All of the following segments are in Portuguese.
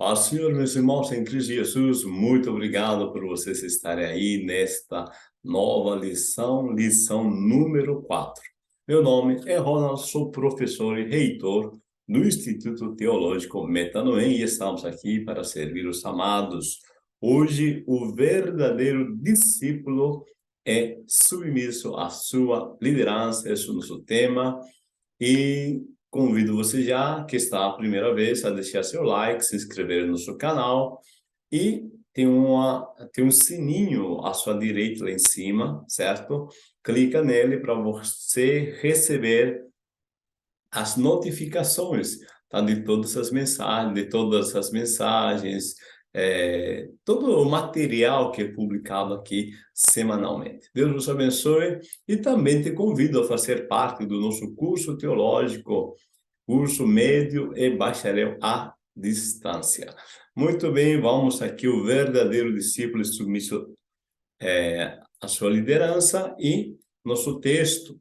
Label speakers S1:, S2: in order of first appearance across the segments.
S1: Paz, Senhor, meus irmãos, em Cristo Jesus, muito obrigado por vocês estarem aí nesta nova lição número 4. Meu nome é Ronald, sou professor e reitor do Instituto Teológico Metanoem e estamos aqui para servir os amados. Hoje, o verdadeiro discípulo é submisso à sua liderança, esse é o nosso tema. E convido você já, que está a primeira vez, a deixar seu like, se inscrever no nosso canal. E tem um sininho à sua direita lá em cima, certo? Clica nele para você receber as notificações, tá? De todas as mensagens, todo o material que é publicado aqui semanalmente. Deus nos abençoe e também te convido a fazer parte do nosso curso teológico, curso médio e bacharel à distância. Muito bem, vamos aqui o verdadeiro discípulo submisso à sua liderança e nosso texto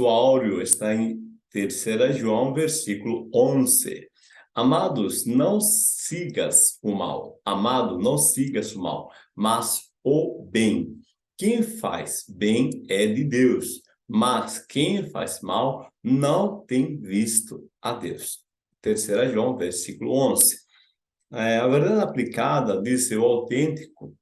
S1: áureo está em 3 João, versículo 11. Amados, não sigas o mal. Amado, não sigas o mal, mas o bem. Quem faz bem é de Deus, mas quem faz mal não tem visto a Deus. 3 João, versículo 11. A verdade aplicada, diz o autêntico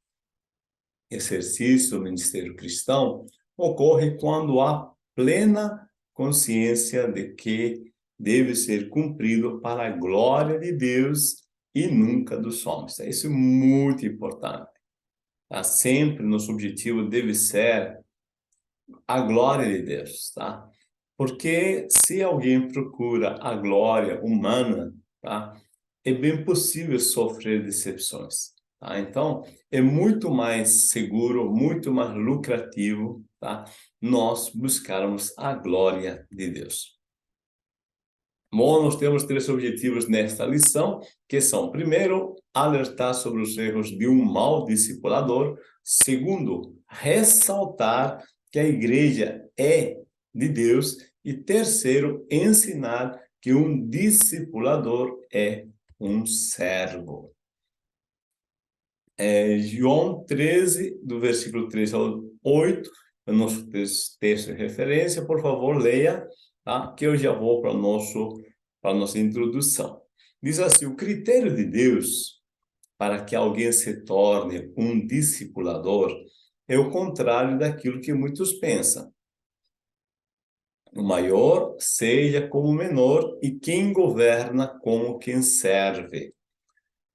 S1: exercício do ministério cristão, ocorre quando há plena consciência de que deve ser cumprido para a glória de Deus e nunca dos homens. Isso é muito importante. Tá? Sempre nosso objetivo deve ser a glória de Deus, tá? Porque se alguém procura a glória humana, tá? É bem possível sofrer decepções, tá? Então, é muito mais seguro, muito mais lucrativo, tá? Nós buscarmos a glória de Deus. Bom, nós temos 3 objetivos nesta lição, que são, primeiro, alertar sobre os erros de um mau discipulador. Segundo, ressaltar que a igreja é de Deus. E terceiro, ensinar que um discipulador é um servo. João 13, do versículo 3 ao 8, o nosso texto de referência, por favor, leia, tá? Que eu já vou para a nossa introdução. Diz assim: o critério de Deus para que alguém se torne um discipulador é o contrário daquilo que muitos pensam. O maior seja como o menor, e quem governa como quem serve.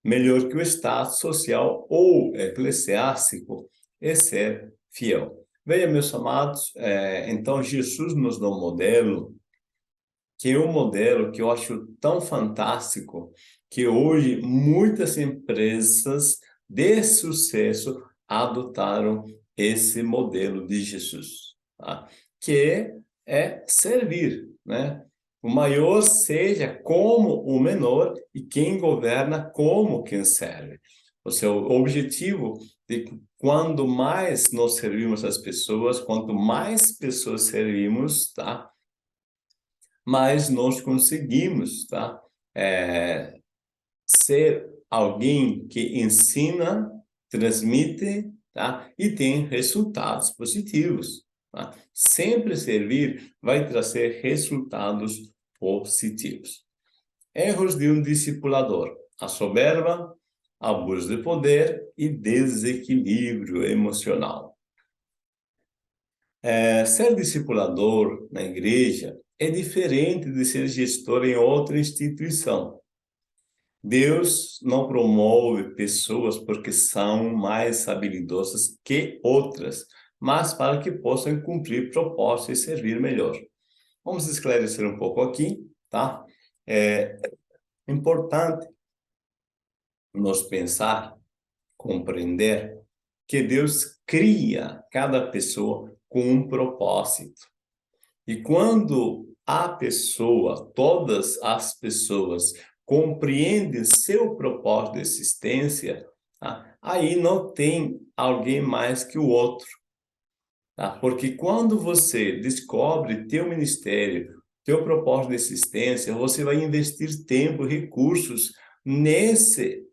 S1: Melhor que o status social ou eclesiástico é ser fiel. Veja, meus amados, então Jesus nos dá um modelo, que é um modelo que eu acho tão fantástico, que hoje muitas empresas de sucesso adotaram esse modelo de Jesus, tá? Que é servir, né? O maior seja como o menor e quem governa como quem serve. O seu objetivo de que quando mais nós servimos as pessoas, quanto mais pessoas servimos, tá? Mais nós conseguimos, tá? Ser alguém que ensina, transmite, tá? E tem resultados positivos, tá? Sempre servir vai trazer resultados positivos. Erros de um discipulador: a soberba, abuso de poder e desequilíbrio emocional. Ser discipulador na igreja é diferente de ser gestor em outra instituição. Deus não promove pessoas porque são mais habilidosas que outras, mas para que possam cumprir propósitos e servir melhor. Vamos esclarecer um pouco aqui, tá? É importante nós pensar, compreender que Deus cria cada pessoa com um propósito. E quando a pessoa, todas as pessoas, compreendem seu propósito de existência, tá? Aí não tem alguém mais que o outro. Tá? Porque quando você descobre teu ministério, teu propósito de existência, você vai investir tempo e recursos nesse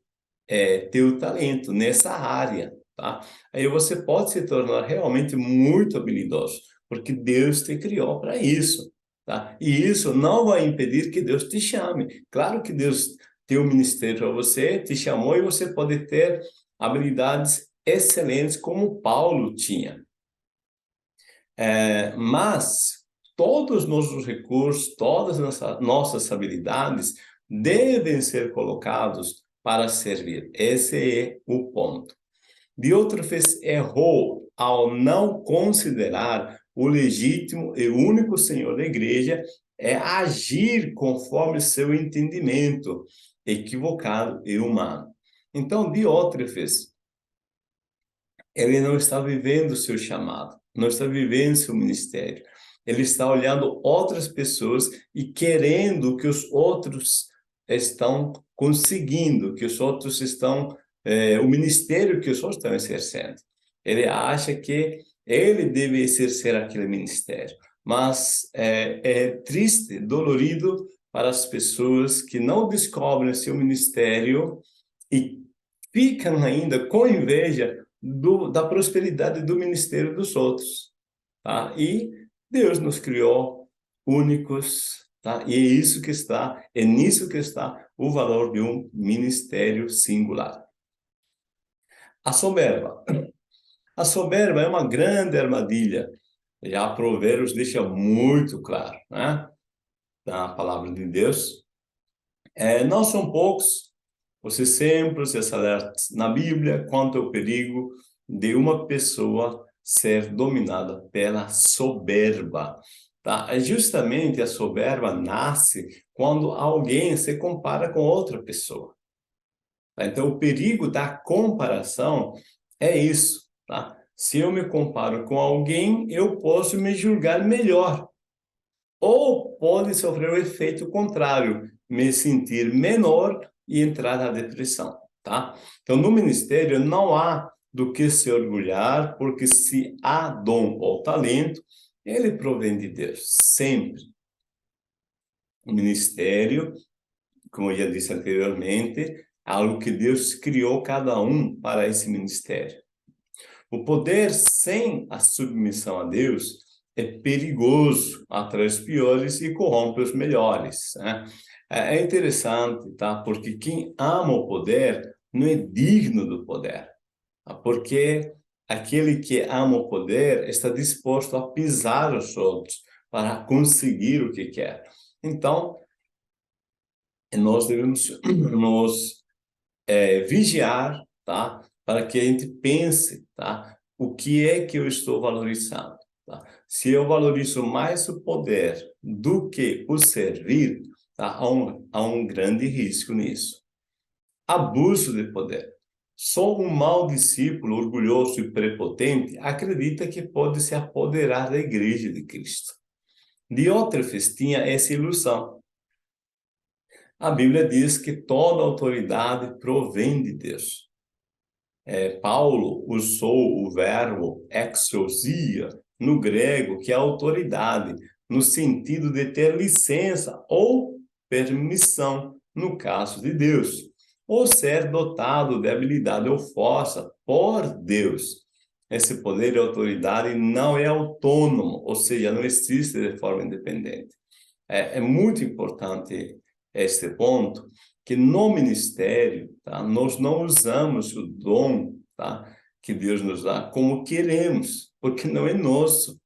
S1: teu talento, nessa área, tá? Aí você pode se tornar realmente muito habilidoso, porque Deus te criou para isso, tá? E isso não vai impedir que Deus te chame. Claro que Deus tem um ministério para você, te chamou e você pode ter habilidades excelentes como Paulo tinha. Mas todos os nossos recursos, todas as nossas habilidades devem ser colocados para servir. Esse é o ponto. Diótrefes errou ao não considerar o legítimo e único Senhor da igreja agir conforme seu entendimento equivocado e humano. Então, Diótrefes, ele não está vivendo o seu chamado, não está vivendo seu ministério. Ele está olhando outras pessoas e querendo que os outros estão conseguindo, que os outros estão, o ministério que os outros estão exercendo. Ele acha que ele deve exercer aquele ministério. Mas é triste, dolorido para as pessoas que não descobrem seu ministério e ficam ainda com inveja da prosperidade do ministério dos outros, tá? E Deus nos criou únicos, tá? E é nisso que está o valor de um ministério singular. A soberba. A soberba é uma grande armadilha. Já Provérbios deixa muito claro, né? Na palavra de Deus. Não são poucos os exemplos e as alertas na Bíblia quanto ao perigo de uma pessoa ser dominada pela soberba. Tá? Justamente a soberba nasce quando alguém se compara com outra pessoa. Tá? Então, o perigo da comparação é isso. Tá? Se eu me comparo com alguém, eu posso me julgar melhor. Ou pode sofrer o efeito contrário, me sentir menor e entrar na depressão, tá? Então, no ministério não há do que se orgulhar, porque se há dom ou talento, ele provém de Deus, sempre. O ministério, como eu já disse anteriormente, é algo que Deus criou cada um para esse ministério. O poder sem a submissão a Deus é perigoso, atrai os piores e corrompe os melhores, né? É interessante, tá? Porque quem ama o poder não é digno do poder, tá? Porque aquele que ama o poder está disposto a pisar os outros para conseguir o que quer. Então, nós devemos nos vigiar, tá? Para que a gente pense, tá? O que é que eu estou valorizando, tá? Se eu valorizo mais o poder do que o servir, tá? Há um grande risco nisso. Abuso de poder. Só um mau discípulo, orgulhoso e prepotente, acredita que pode se apoderar da igreja de Cristo. Diótrefes tinha essa ilusão. A Bíblia diz que toda autoridade provém de Deus. Paulo usou o verbo exousia no grego, que é autoridade, no sentido de ter licença ou permissão, no caso de Deus, ou ser dotado de habilidade ou força por Deus. Esse poder e autoridade não é autônomo, ou seja, não existe de forma independente. É muito importante este ponto, que no ministério, tá, nós não usamos o dom, tá, que Deus nos dá como queremos, porque não é nosso.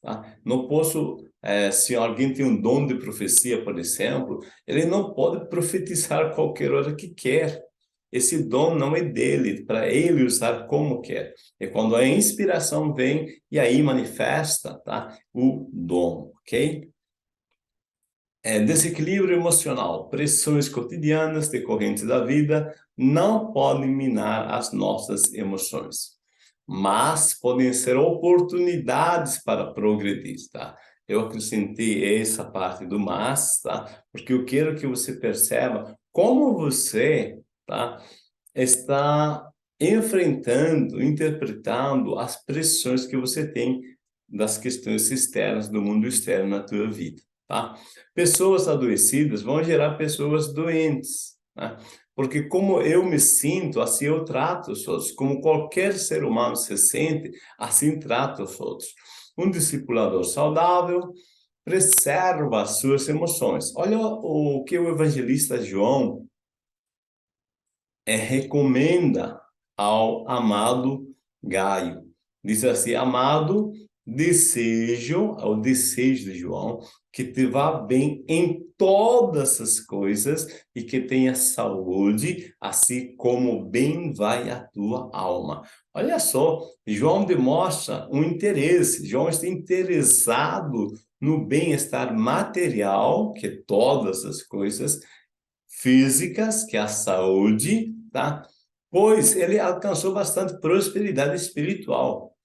S1: Tá? Não posso, se alguém tem um dom de profecia, por exemplo, ele não pode profetizar qualquer hora que quer. Esse dom não é dele, para ele usar como quer. É quando a inspiração vem e aí manifesta, tá, o dom, ok? Desequilíbrio emocional, pressões cotidianas decorrentes da vida não podem minar as nossas emoções, mas podem ser oportunidades para progredir, tá? Eu acrescentei essa parte do mas, tá? Porque eu quero que você perceba como você, tá, está enfrentando, interpretando as pressões que você tem das questões externas, do mundo externo na tua vida. Tá? Pessoas adoecidas vão gerar pessoas doentes. Tá? Porque como eu me sinto, assim eu trato os outros. Como qualquer ser humano se sente, assim trata os outros. Um discipulador saudável preserva as suas emoções. Olha o que o evangelista João recomenda ao amado Gaio. Diz assim: amado, desejo, o desejo de João, que te vá bem em todas as coisas e que tenha saúde, assim como bem vai a tua alma. Olha só, João demonstra um interesse, João está interessado no bem-estar material, que é todas as coisas, físicas, que é a saúde, tá? Pois ele alcançou bastante prosperidade espiritual.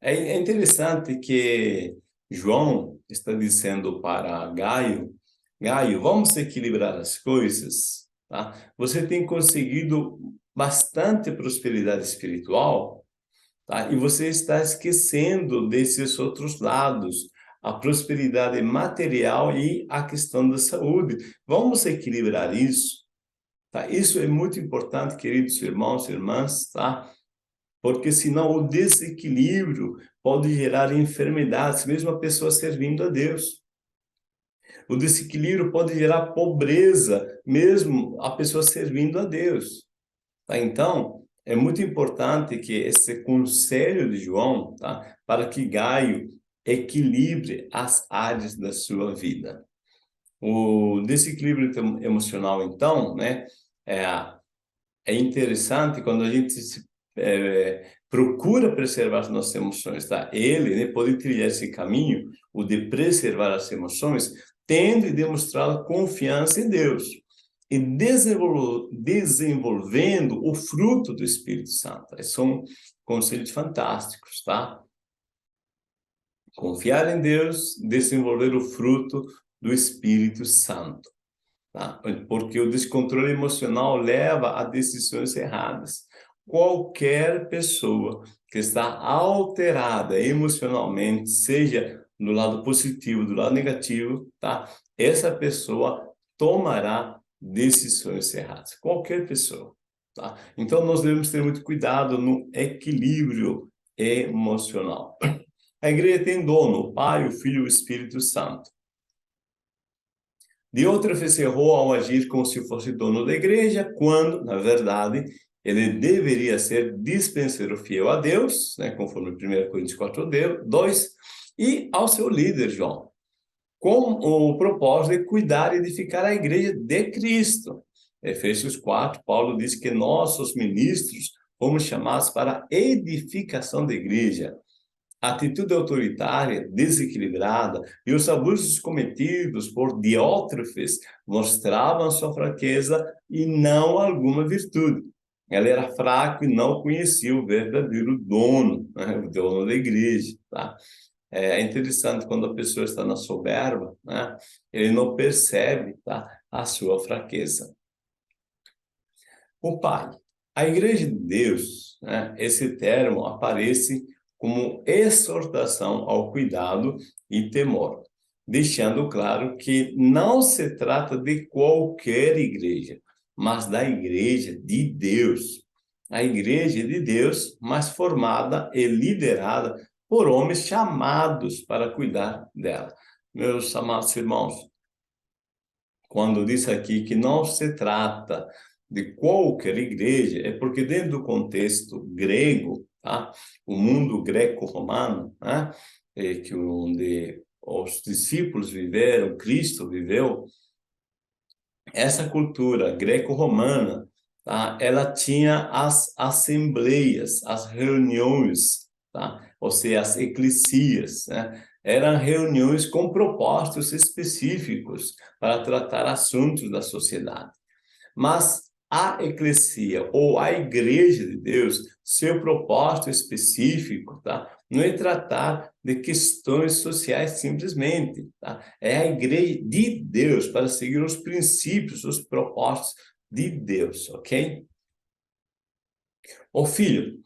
S1: É interessante que João está dizendo para Gaio, Gaio, vamos equilibrar as coisas, tá? Você tem conseguido bastante prosperidade espiritual, tá? E você está esquecendo desses outros lados, a prosperidade material e a questão da saúde. Vamos equilibrar isso, tá? Isso é muito importante, queridos irmãos e irmãs, tá? Porque senão o desequilíbrio pode gerar enfermidades, mesmo a pessoa servindo a Deus. O desequilíbrio pode gerar pobreza, mesmo a pessoa servindo a Deus. Tá? Então, é muito importante que esse conselho de João, tá? Para que Gaio equilibre as áreas da sua vida. O desequilíbrio emocional, então, né? É, é interessante quando a gente procura preservar as nossas emoções, tá? Ele, né, pode trilhar esse caminho, o de preservar as emoções, tendo e demonstrando confiança em Deus e desenvolvendo o fruto do Espírito Santo. Esses são conselhos fantásticos, tá? Confiar em Deus, desenvolver o fruto do Espírito Santo, tá? Porque o descontrole emocional leva a decisões erradas. Qualquer pessoa que está alterada emocionalmente, seja do lado positivo, do lado negativo, tá? Essa pessoa tomará decisões erradas. Qualquer pessoa, tá? Então nós devemos ter muito cuidado no equilíbrio emocional. A igreja tem dono, o Pai, o Filho e o Espírito Santo. Diotrefes errou ao agir como se fosse dono da igreja, quando, na verdade, ele deveria ser dispenseiro fiel a Deus, né, conforme 1 Coríntios 4:2, e ao seu líder, João, com o propósito de cuidar e edificar a igreja de Cristo. Efésios 4, Paulo diz que nós, os ministros, fomos chamados para a edificação da igreja. A atitude autoritária, desequilibrada e os abusos cometidos por Diótrefes mostravam sua fraqueza e não alguma virtude. Ele era fraco e não conhecia o verdadeiro dono, né? O dono da igreja, tá? É interessante quando a pessoa está na soberba, né? Ele não percebe, tá, a sua fraqueza. O Pai. A Igreja de Deus, né, esse termo aparece como exortação ao cuidado e temor, deixando claro que não se trata de qualquer igreja, mas da Igreja de Deus. A Igreja de Deus, mas formada e liderada por homens chamados para cuidar dela. Meus amados irmãos, quando diz aqui que não se trata de qualquer igreja, é porque dentro do contexto grego, tá? O mundo greco-romano, né? Que onde os discípulos viveram, Cristo viveu, essa cultura greco-romana, tá? Ela tinha as assembleias, as reuniões, tá? Ou seja, as eclesias, né? Eram reuniões com propósitos específicos para tratar assuntos da sociedade. Mas a eclesia ou a igreja de Deus, seu propósito específico, tá? Não é tratar de questões sociais simplesmente, tá? É a igreja de Deus para seguir os princípios, os propósitos de Deus, ok? O filho,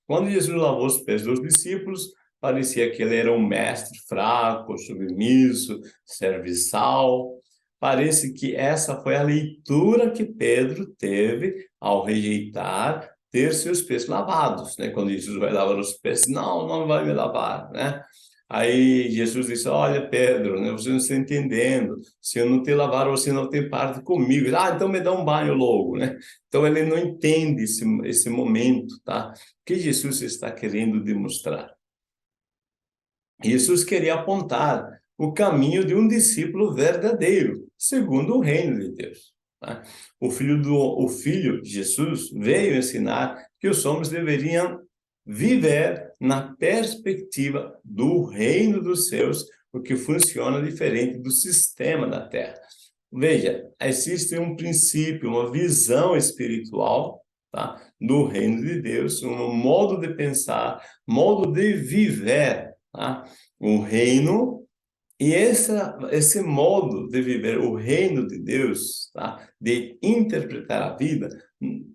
S1: quando Jesus lavou os pés dos discípulos, parecia que ele era um mestre fraco, submisso, serviçal. parece que essa foi a leitura que Pedro teve ao rejeitar ter seus pés lavados, né? Quando Jesus vai lavar os pés, não, não vai me lavar, né? Aí Jesus disse, olha, Pedro, né, você não está entendendo, se eu não te lavar, você não tem parte comigo. Ah, então me dá um banho logo, né? Então ele não entende esse momento, tá? O que Jesus está querendo demonstrar? Jesus queria apontar o caminho de um discípulo verdadeiro, segundo o reino de Deus. Tá? O filho Jesus veio ensinar que os homens deveriam viver na perspectiva do reino dos céus, porque funciona diferente do sistema da terra. Veja, existe um princípio, uma visão espiritual, tá? Do reino de Deus, um modo de pensar, modo de viver, tá? O reino, e esse modo de viver o reino de Deus, tá? De interpretar a vida,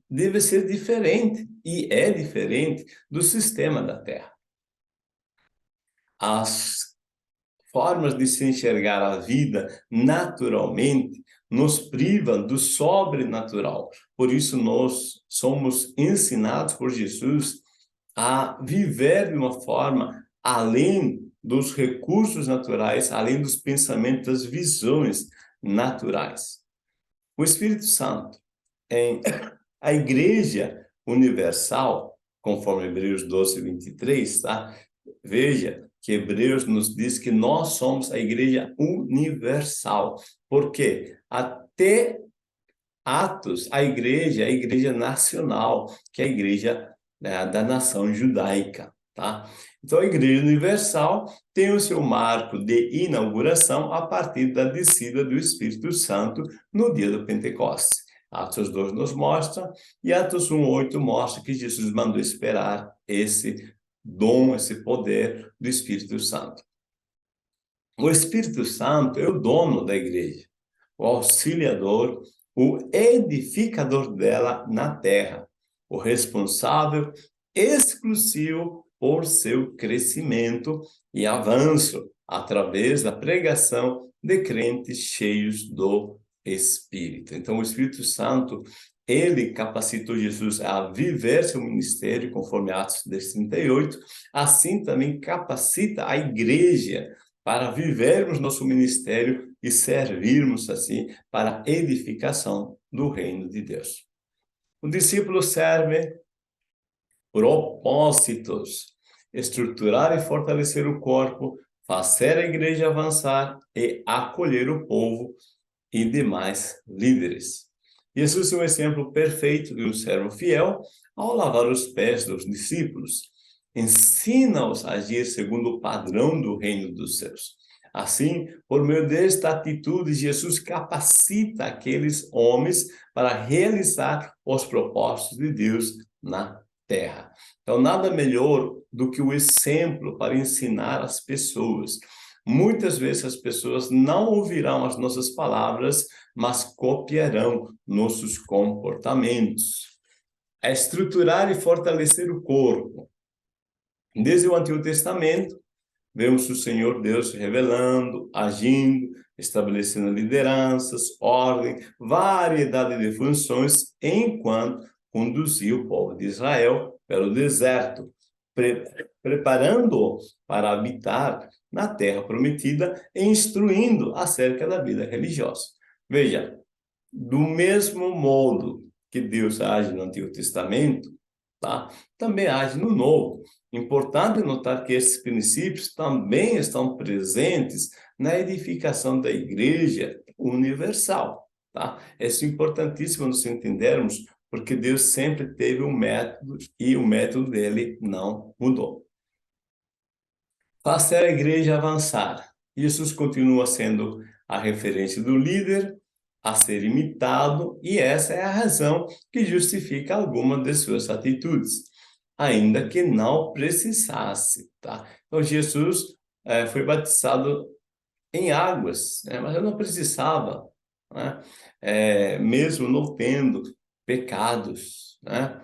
S1: deve ser diferente, e é diferente do sistema da terra. As formas de se enxergar a vida naturalmente nos privam do sobrenatural. Por isso nós somos ensinados por Jesus a viver de uma forma além dos recursos naturais, além dos pensamentos, das visões naturais. O Espírito Santo, em a Igreja Universal, conforme Hebreus 12, 23, tá? Veja que Hebreus nos diz que nós somos a Igreja Universal. Por quê? Até Atos, a Igreja Nacional, que é a Igreja, né, da nação judaica, tá? Então, a Igreja Universal tem o seu marco de inauguração a partir da descida do Espírito Santo no dia do Pentecostes. Atos 2 nos mostra, e Atos 1:8 mostra que Jesus mandou esperar esse dom, esse poder do Espírito Santo. O Espírito Santo é o dono da igreja, o auxiliador, o edificador dela na terra, o responsável exclusivo por seu crescimento e avanço através da pregação de crentes cheios do Espírito. Então, o Espírito Santo, ele capacitou Jesus a viver seu ministério, conforme Atos 10:38, assim também capacita a igreja para vivermos nosso ministério e servirmos assim para a edificação do reino de Deus. O discípulo serve propósitos: estruturar e fortalecer o corpo, fazer a igreja avançar e acolher o povo e demais líderes. Jesus é um exemplo perfeito de um servo fiel ao lavar os pés dos discípulos. Ensina-os a agir segundo o padrão do reino dos céus. Assim, por meio desta atitude, Jesus capacita aqueles homens para realizar os propósitos de Deus na terra. Então, nada melhor do que o exemplo para ensinar as pessoas. Muitas vezes as pessoas não ouvirão as nossas palavras, mas copiarão nossos comportamentos. É estruturar e fortalecer o corpo. Desde o Antigo Testamento, vemos o Senhor Deus se revelando, agindo, estabelecendo lideranças, ordem, variedade de funções, enquanto conduzia o povo de Israel pelo deserto, preparando-o para habitar na terra prometida e instruindo acerca da vida religiosa. Veja, do mesmo modo que Deus age no Antigo Testamento, tá? Também age no Novo. Importante notar que esses princípios também estão presentes na edificação da Igreja Universal, tá? Isso é importantíssimo nós entendermos, porque Deus sempre teve um método e o método dele não mudou. Fazer a igreja avançar. Jesus continua sendo a referência do líder a ser imitado, e essa é a razão que justifica alguma de suas atitudes, ainda que não precisasse, tá? Então, Jesus foi batizado em águas, né? Mas eu não precisava, né? Mesmo não tendo pecados, né?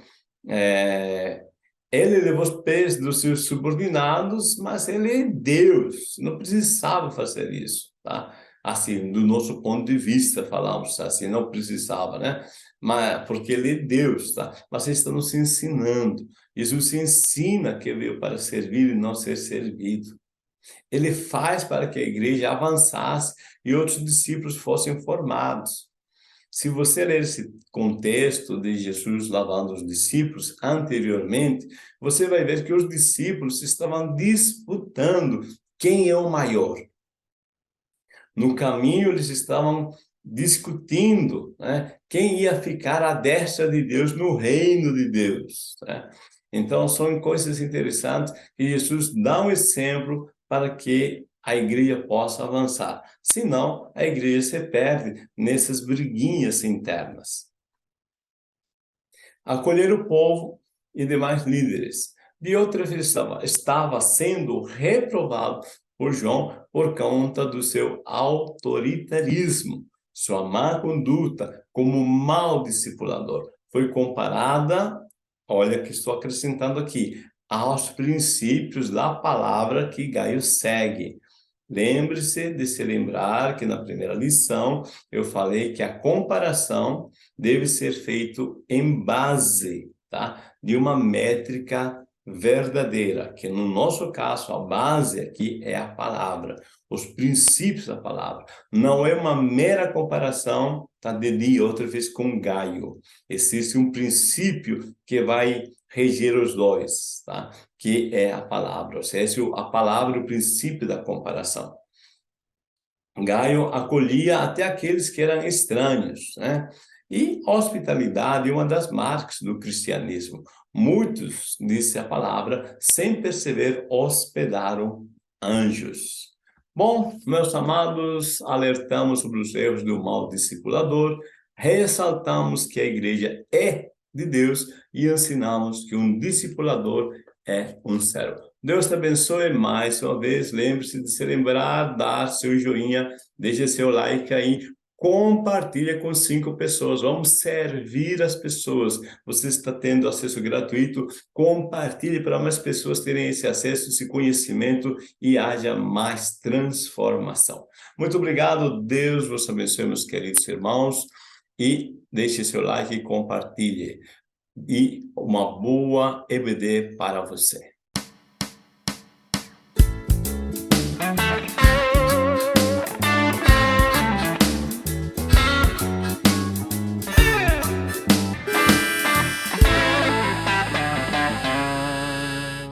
S1: Ele levou os pés dos seus subordinados, mas ele é Deus, não precisava fazer isso, tá? assim, do nosso ponto de vista, falamos assim, não precisava, né? Mas, porque ele é Deus, tá? Mas ele está nos ensinando. Jesus ensina que veio para servir e não ser servido. Ele faz para que a igreja avançasse e outros discípulos fossem formados. Se você ler esse contexto de Jesus lavando os discípulos anteriormente, você vai ver que os discípulos estavam disputando quem é o maior. No caminho, eles estavam discutindo, né, quem ia ficar à destra de Deus no reino de Deus, né? Então, são coisas interessantes que Jesus dá um exemplo para que a igreja possa avançar. Senão, a igreja se perde nessas briguinhas internas. Acolher o povo e demais líderes. Diotrefes estava sendo reprovado por João por conta do seu autoritarismo, sua má conduta como mau discipulador. Foi comparada, olha que estou acrescentando aqui, aos princípios da palavra que Gaio segue. Lembre-se de se lembrar que na primeira lição eu falei que a comparação deve ser feito em base, tá, de uma métrica verdadeira, que no nosso caso a base aqui é a palavra, os princípios da palavra. Não é uma mera comparação, tá, de dia outra vez com Gaio. Existe um princípio que vai reger os dois, tá? Que é a palavra, ou seja, a palavra é o princípio da comparação. Gaio acolhia até aqueles que eram estranhos, né? E hospitalidade é uma das marcas do cristianismo. Muitos, disse a palavra, sem perceber, hospedaram anjos. Bom, meus amados, alertamos sobre os erros do mau discipulador, ressaltamos que a igreja é de Deus e ensinamos que um discipulador é um servo. Deus te abençoe mais uma vez. Lembre-se de se lembrar, dar seu joinha, deixe seu like aí, compartilha com 5 pessoas. Vamos servir as pessoas. Você está tendo acesso gratuito, compartilhe para mais pessoas terem esse acesso, esse conhecimento e haja mais transformação. Muito obrigado. Deus vos abençoe, meus queridos irmãos, e deixe seu like e compartilhe. E uma boa EBD para você.